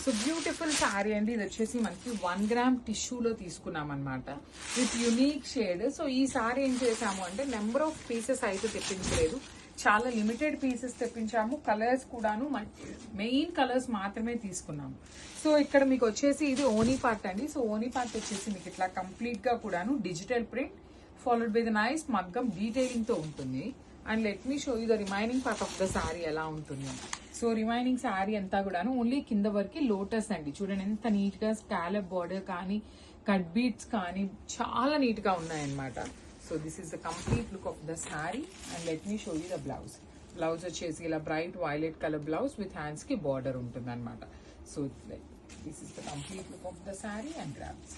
So beautiful sari అండి. ఇది వచ్చేసి మనకి 1 గ్రామ్ టిష్యూలో తీసుకున్నాం అనమాట విత్ యునీక్ షేడ్. సో ఈ శారీ ఏం చేసాము అంటే నెంబర్ ఆఫ్ పీసెస్ అయితే తెప్పించలేదు, చాలా లిమిటెడ్ పీసెస్ తెప్పించాము. కలర్స్ కూడాను మెయిన్ కలర్స్ మాత్రమే తీసుకున్నాము. సో ఇక్కడ మీకు వచ్చేసి ఇది ఓనీ పార్ట్ అండి. సో ఓనీ పార్ట్ వచ్చేసి మీకు ఇట్లా కంప్లీట్ గా కూడాను digital print followed by the nice మగ్గం డీటెయిలింగ్ తో ఉంటుంది. And let me show you the remaining part of the sari ఎలా ఉంటుంది. సో రిమైనింగ్ శారీ అంతా కూడాను ఓన్లీ కింద వరకు లోటస్ అండి. చూడండి ఎంత నీట్ గా స్కాలప్ బార్డర్ కానీ కట్ బీట్స్ కానీ చాలా నీట్ గా ఉన్నాయన్నమాట. So this is the complete look of the sari. And let me show you the blouse. Blouse వచ్చేసి ఇలా bright violet colour blouse with hands కి బార్డర్ ఉంటుంది అనమాట. So this is the complete look of the sari and grabs.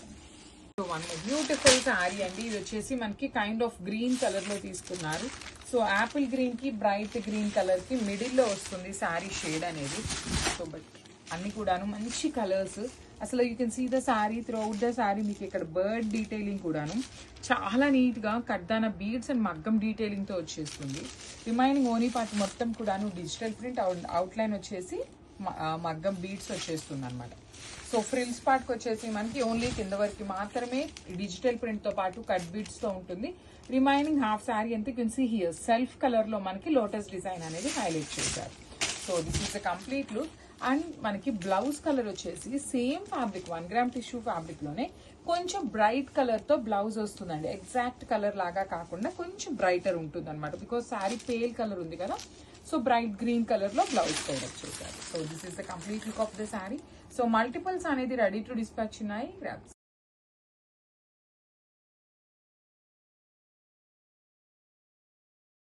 So one beautiful sari అండి. ఇది వచ్చేసి మనకి kind of green colour లో తీసుకున్నారు. సో యాపిల్ గ్రీన్ కి బ్రైట్ గ్రీన్ కలర్ కి మిడిల్ లో వస్తుంది శారీ షేడ్ అనేది. సో బట్ అన్ని కూడాను మంచి కలర్స్. అసలు you can see the sari throughout the sari. మీకు ఇక్కడ బర్డ్ డీటెయిలింగ్ కూడాను చాలా నీట్ గా కడ్దాన బీడ్స్ అండ్ మగ్గం డీటెయిలింగ్ తో వచ్చేస్తుంది. రిమైనింగ్ ఓనీ పార్ట్ మొత్తం కూడాను డిజిటల్ ప్రింట్, అవుట్ లైన్ వచ్చేసి మగ్గం బీడ్స్ వచ్చేస్తుంది అనమాట. సో ఫ్రిల్స్ పార్ట్కి వచ్చేసి మనకి ఓన్లీ కింద వరకు మాత్రమే డిజిటల్ ప్రింట్ తో పాటు కట్ బీడ్స్ తో ఉంటుంది. రిమైనింగ్ హాఫ్ శారీ అంతా can see here self colour లో మనకి లోటస్ డిజైన్ అనేది హైలైట్ చేశారు. So this is the complete look. And మనకి బ్లౌజ్ కలర్ వచ్చేసి same fabric 1 gram tissue fabric లోనే కొంచెం బ్రైట్ కలర్ తో బ్లౌజ్ వస్తుందండి. ఎగ్జాక్ట్ కలర్ లాగా కాకుండా కొంచెం బ్రైటర్ ఉంటుంది అనమాట. బికాస్ శారీ పేల్ కలర్ ఉంది కదా, సో బ్రైట్ గ్రీన్ కలర్ లో బ్లౌజ్ పౌడర్ చేశారు. So this is the complete look of the sari. So multiples అనేది రెడీ టు డిస్పాచ్ ఉన్నాయి.